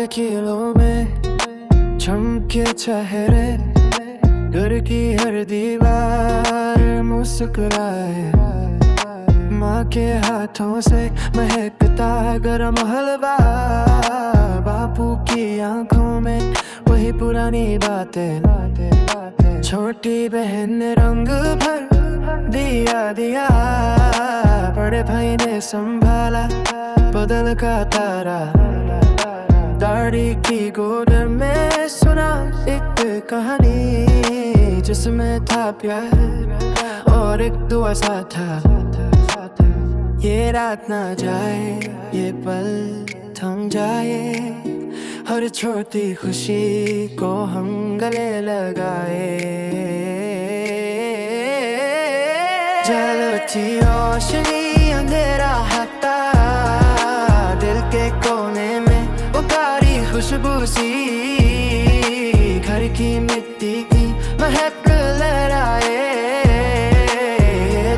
किलों में चमके चेहरे, घर की हर दीवार मुस्कुराए। माँ के हाथों से महकता गरम हलवा, बापू की आंखों में वही पुरानी बातें। छोटी बहन ने रंग भर दिया, बड़े भाई ने संभाला बदल का तारा। दाढ़ी की गोद में सुना एक कहानी, जिसमें था प्यार और एक दुआ सा था। ये रात ना जाए, ये पल थम जाए, हर छोटी खुशी को हम गले लगाए। जलती रोशनी अंधेरा हटा, दिल के कोने में उतारी खुशबू सी, घर की मिट्टी की महक लहराए।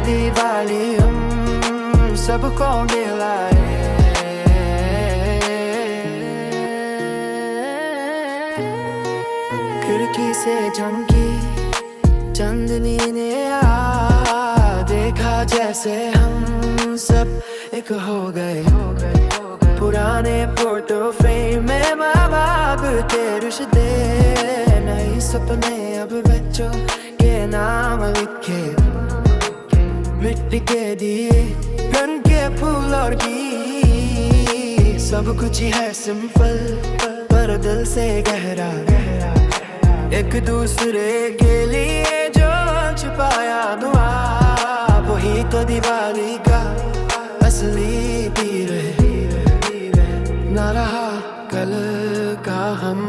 दिवाली हम सबको मिलाए। खिड़की से चमकी चांदनी ने देखा जैसे हम सब एक हो गए। पुराने फोटो फ्रेम में माँ बाप के रिश्ते, नए सपने अब बच्चों के नाम लिखे। मिट्टी के दिए, रंग के फूल और गीत, सब कुछ है सिंपल पर दिल से गहरा। एक दूसरे के लिए जो छुपाया दुआ, वही तो दिवाली का असली पीर है। ना रहा कल का हम,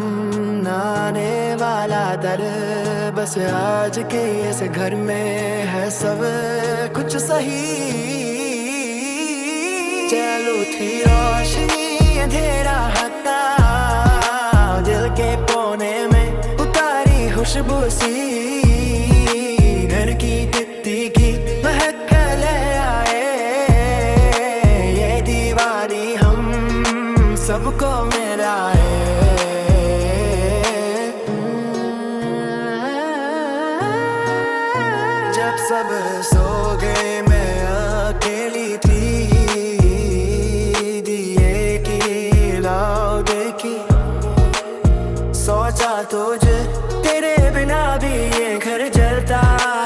ना आने वाला दर, बस आज के इस घर में है सब कुछ सही। चलो थी रोशनी अंधेरा हटा, दिल के कोने में उतारी खुशबू सी, घर की मिट्टी की महक ले आए। ये दिवाली हम सबको मिलाए। जब सब सो गए मैं अकेली थी, दिए की लाओ देखी, सोचा तुझे तेरे बिना भी ये घर जलता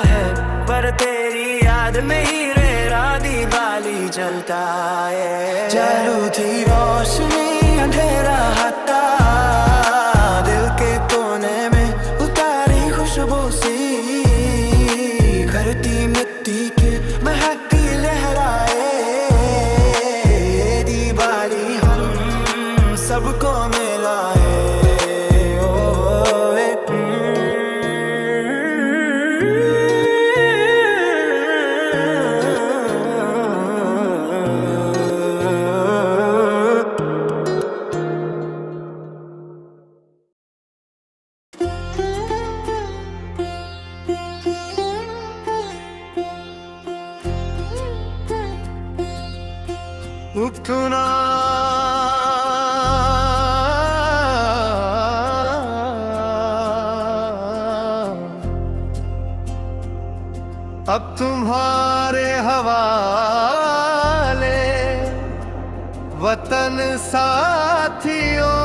है, पर तेरी याद में ही मेरा दिवाली जलता है। चारों थी रोशनी अंधेरा हटा, दिल के कोने में उतारी खुशबू सी, घरती मिट्टी के महक लहराए। दिवाली हम सबको मिलाए। उठना अब तुम्हारे हवाले वतन साथियों।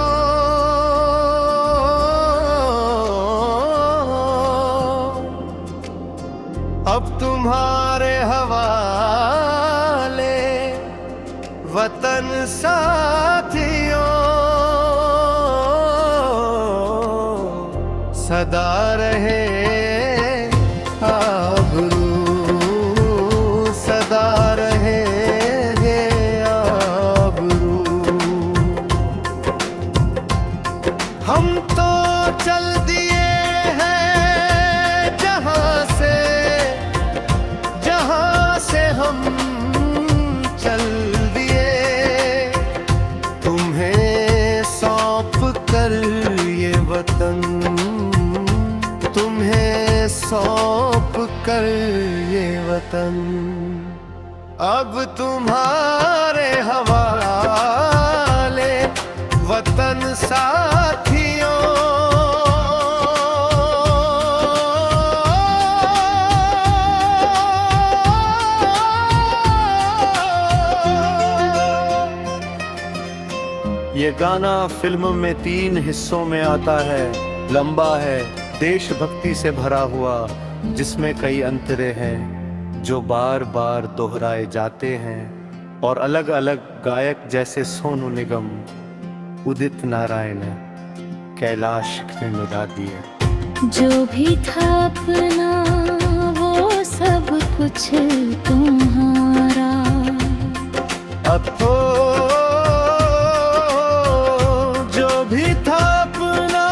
अब तुम्हारे हवाले वतन साथियों, सदा रहे आबरू, सदा रहे आबरू। हम तो चल दिए हैं जहां से हम चल दिए, तुम्हें सौंप कर ये वतन, तुम्हें सौंप कर ये वतन। अब तुम्हारे हवाले वतन साथियों। ये गाना फिल्म में 3 हिस्सों में आता है, लंबा है, देशभक्ति से भरा हुआ, जिसमें कई अंतरे हैं जो बार बार दोहराए जाते हैं, और अलग अलग गायक जैसे सोनू निगम, उदित नारायण, कैलाश ने मिला दिए। जो भी था अपना वो सब कुछ तुम्हारा, अब तो जो भी था अपना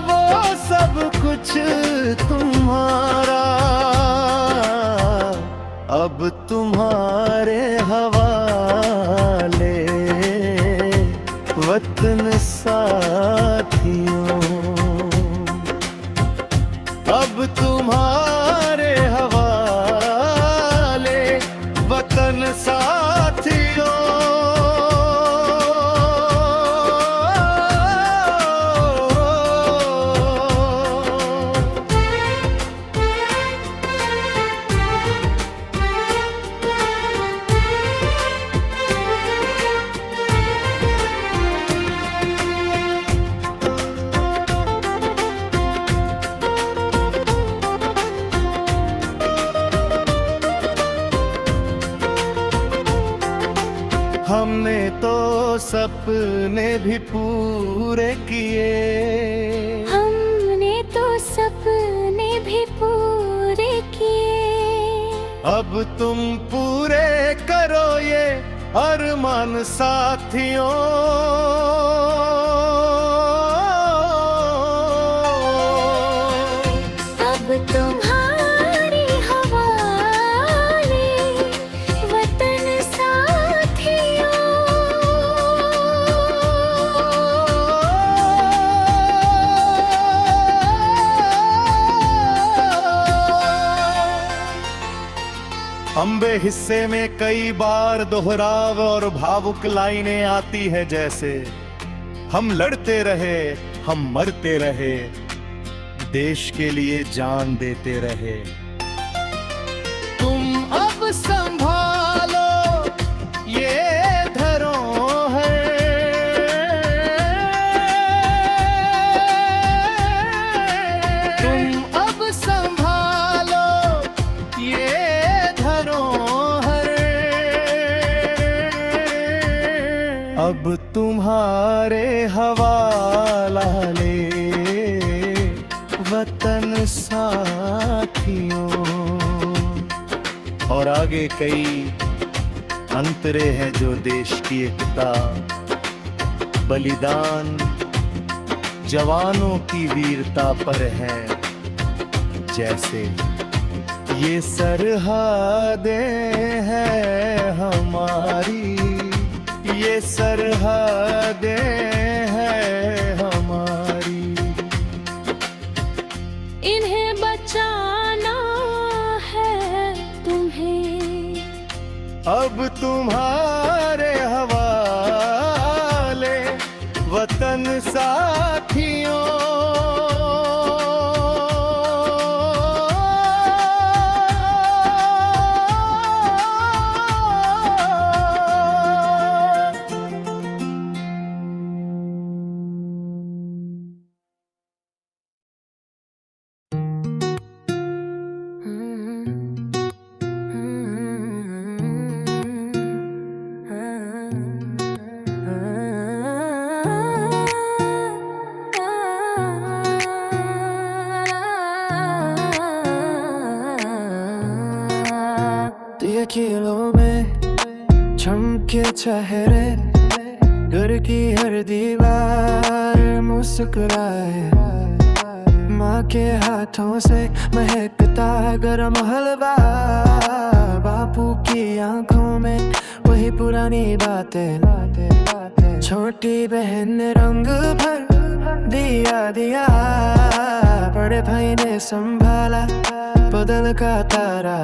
वो सब कुछ तुम्हारा, अब तुम्हारे हवाले वतन साथियों। अब तुम्हारे हवाले वतन साथियों। हमने तो सपने भी पूरे किए, हमने तो सपने भी पूरे किए। अब तुम पूरे करो ये अरमान साथियों। अब तुम्हारे हवाले वतन साथियों। अम्बे हिस्से में कई बार दोहराव और भावुक लाइनें आती है, जैसे हम लड़ते रहे, हम मरते रहे, देश के लिए जान देते रहे। तुम अब संभालो ये धरोहर, तुम अब संभालो ये धरोहर। अब तुम्हारे हवाला ले वतन साथियों। और आगे कई अंतरे हैं जो देश की एकता, बलिदान, जवानों की वीरता पर है, जैसे ये सरहदें हैं हमारी, ये सरहदें हैं हमारी। इन्हें बचाना है तुम्हें, अब तुम्हारे हवाले वतन साथियों। किलों में चमके चेहरे, घर की हर दीवार मुस्कुराए, माँ के हाथों से महकता गरम हलवा, बापू की आंखों में वही पुरानी बातें, छोटी बहन ने रंग भर दिया, बड़े भाई ने संभाला बदल का तारा,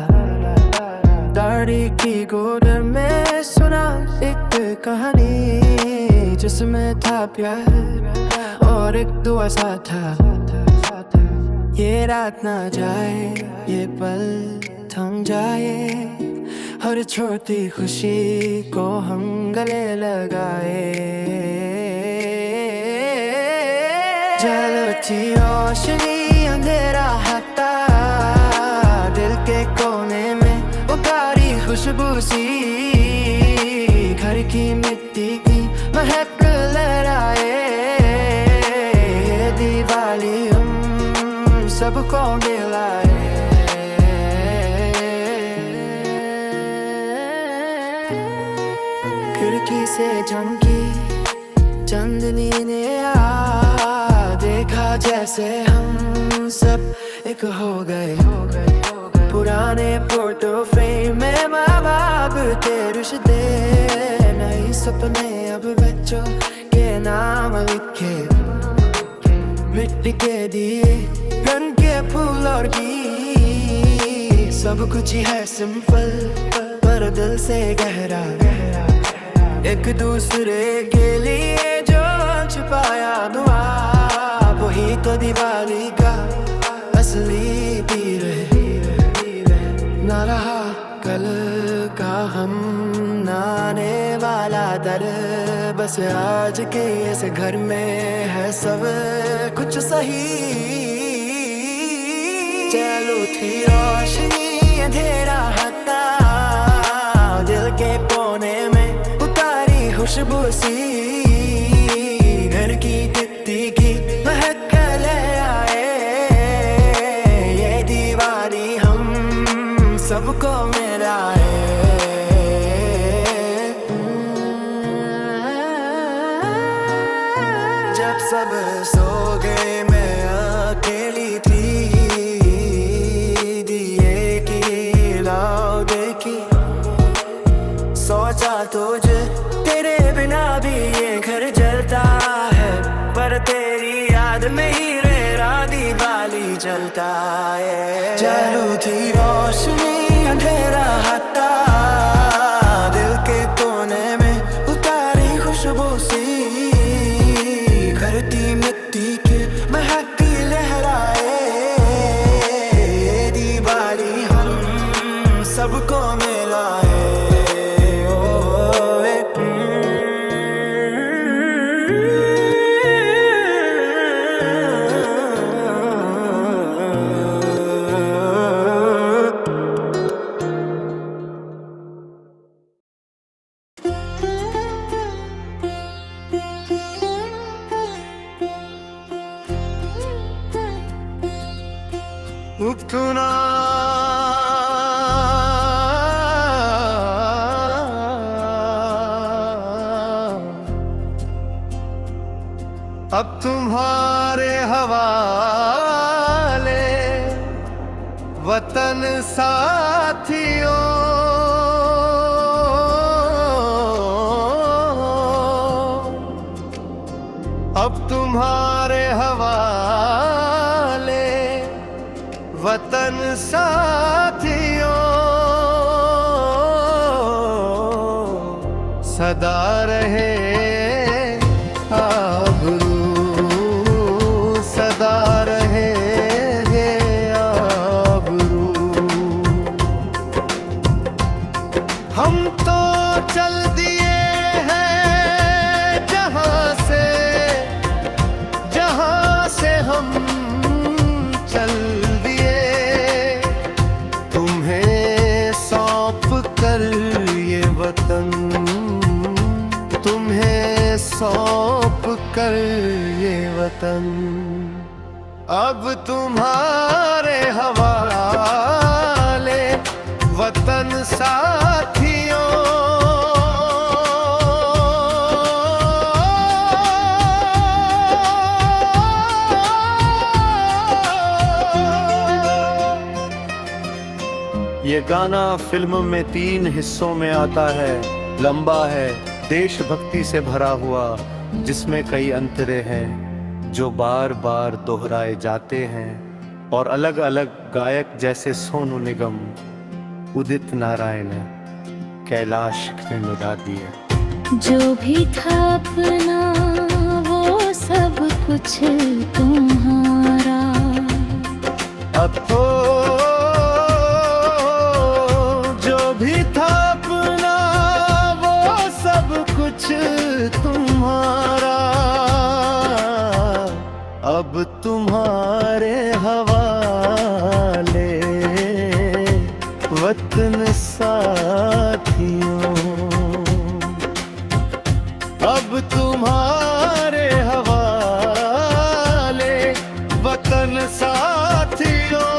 दाढ़ी की गोद में सुना एक कहानी, जिसमें था प्यार और एक दुआ सा था। ये रात ना जाए, ये पल थम जाए, हर छोटी खुशी को हम गले लगाए। जलती रोशनी अंधेरा हटा, दिल के कोने में उतारी खुशबू सी, घर की मिट्टी की महक लहराए। दिवाली हम सबको मिलाए। खिड़की से चमकी चांदनी ने देखा जैसे हम सब एक हो गए। पुराने फोटो फ्रेम में माँ बाप के रिश्ते, नए सपने अब बच्चों के नाम लिखे। मिट्टी के दिए, रंग के फूल और गीत, सब कुछ ही है सिंपल पर दिल से गहरा। एक दूसरे के लिए जो छुपाया दुआ, वही तो दिवाली का असली पीर है। ना रहा कल का हम, ना आने वाला दर, बस आज के इस घर में है सब कुछ सही। चलो थी रोशनी अंधेरा हटा, दिल के कोने में उतारी खुशबू सी, घर की तित्ती की महक ले आए। ये दिवाली हम सबको मिलाए। जब सब सो गए मैं अकेली थी, दिए की लाओ देखी, सोचा तुझे तेरे बिना भी ये घर जलता है, पर तेरी याद में ही रेरा दिवाली जलता है। चालू थी रोशनी अंधेरा हटा, दिल के कोने में उतारी खुशबू सी, घर की मिट्टी की महक लहराए। दिवाली हम सबको मिलाए। उठना अब तुम्हारे हवाले वतन साथियों। अब तुम्हारे हवाले वतन साथियों, सदा रहे आबरू, सदा रहे ये आबरू। हम तो चल दिए हैं जहां से हम चल दिए, तुम्हें सौंप कर ये वतन, तुम्हें सौंप कर ये वतन। अब तुम्हारे हवाले वतन साथियों। ये गाना फिल्म में 3 हिस्सों में आता है, लंबा है, देशभक्ति से भरा हुआ, जिसमें कई अंतरे हैं जो बार बार दोहराए जाते हैं, और अलग अलग गायक जैसे सोनू निगम, उदित नारायण, कैलाश ने मिला दिए। जो भी था अपना वो सब कुछ तुम्हारा। अब तो जो भी था अपना वो सब कुछ तुम्हारा, अब तुम्हारे हवाले वतन साथियों, अब तुम्हारे हवाले वतन साथियों।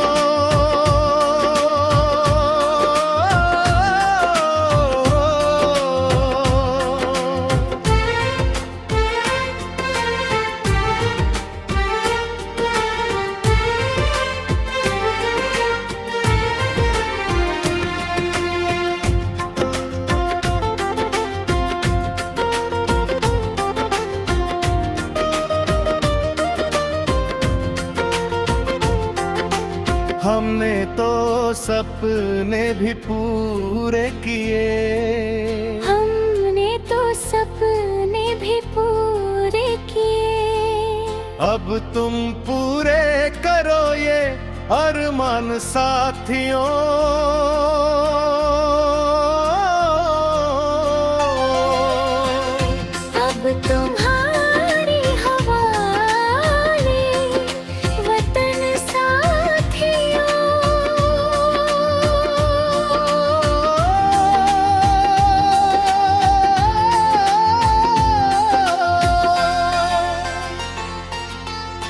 हमने तो सपने भी पूरे किए, हमने तो सपने भी पूरे किए। अब तुम पूरे करो ये अरमान साथियों। अब तुम्हारे हवाले वतन साथियों।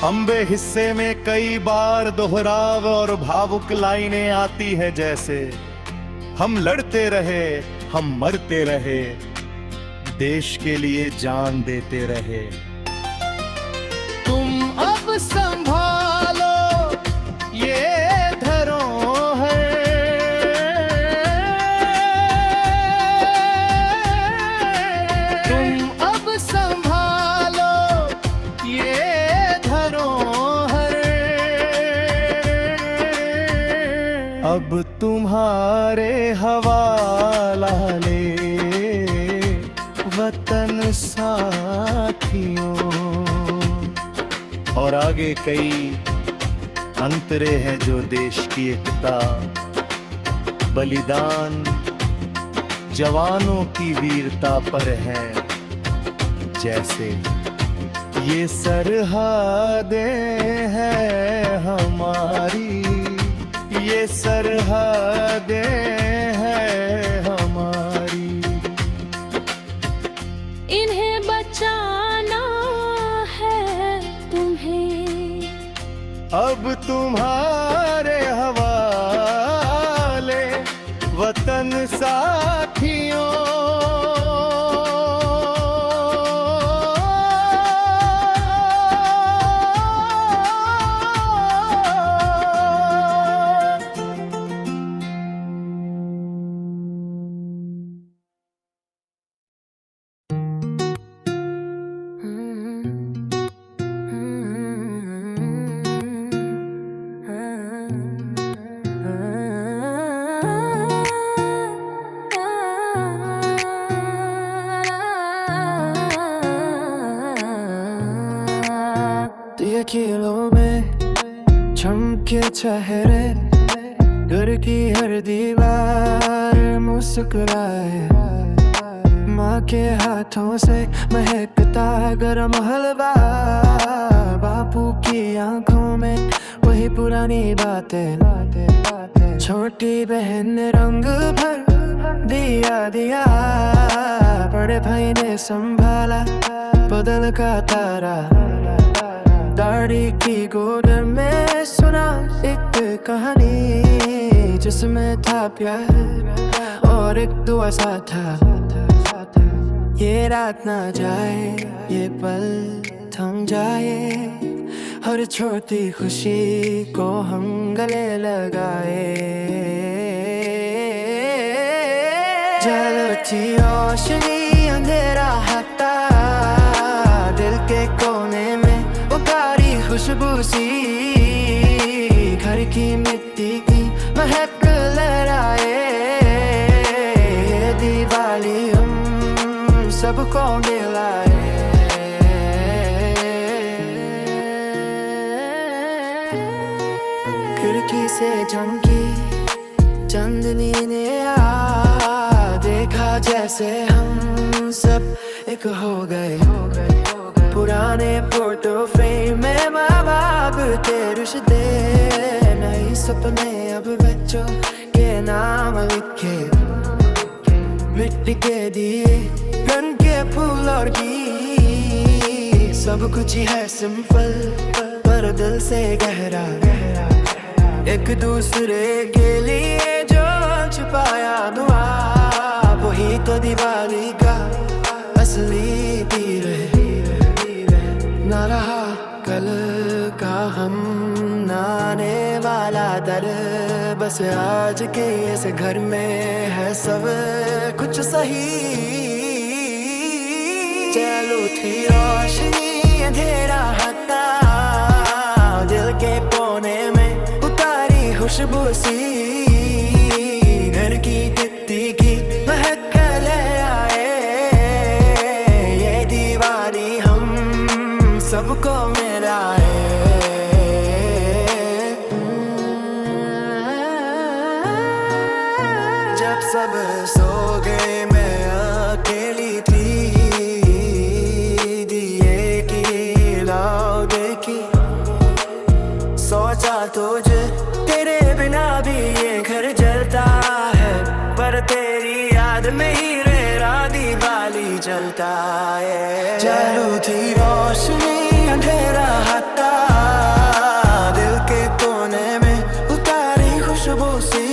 अम्बे हिस्से में कई बार दोहराव और भावुक लाइनें आती है, जैसे हम लड़ते रहे, हम मरते रहे, देश के लिए जान देते रहे। तुम अब संभालो ये धरोहर, तुम अब संभालो ये धरोहर, अब तुम्हारे हवाला ले वतन साथियों। और आगे कई अंतरे हैं जो देश की एकता, बलिदान, जवानों की वीरता पर है, जैसे ये सरहदें हैं हमारी, ये सरहदें हैं हमारी। इन्हें बचाना है तुम्हें, अब तुम्हारे हवाले वतन साथियों। किलों में चमके चेहरे, घर की हर दीवार मुस्कुराए, माँ के हाथों से महकता गरम हलवा, बापू की आंखों में वही पुरानी बातें, छोटी बहन ने रंग भर दिया, बड़े भाई ने संभाला बदल का तारा, दाढ़ी की गोद में सुना एक कहानी, जिसमें था प्यार और एक दुआ सा था। ये रात ना जाए, ये पल थम जाए, हर छोटी खुशी को हम गले लगाए। जलती रोशनी अंधेरा हटा, दिल के कोने में खुशबू सी, घर की मिट्टी की महक लहराए, दिवाली हम सब सबको मिलाए। खिड़की से चमकी चांदनी ने देखा जैसे हम सब एक हो गए। पुराने फोटो फ्रेम में माँ बाप के रिश्ते, नए सपने अब बच्चों के नाम लिखे। मिट्टी के दिए रंग के फूल और गीत, सब कुछ ही है सिंपल पर दिल से गहरा। एक दूसरे के लिए जो छुपाया दुआ, वही तो दिवाली का असली तीर है। ना रहा कल का हम, ना आने वाला दर, बस आज के इस घर में है सब कुछ सही। चलो थी रोशनी अंधेरा हटा, दिल के कोने में उतारी खुशबू सी। घर की तित्ती की महक ले आए, ये दीवारी हम सबको मिलाए। जब सब सो गए मैं अकेली थी, दिए की लाओ देखी। सोचा तुझे तेरे बिना भी ये घर जलता है, पर तेरी याद में ही रेरा दिवाली जलता है। चालू थी रोशनी अंधेरा हटा, दिल के कोने में उतारी खुशबू सी।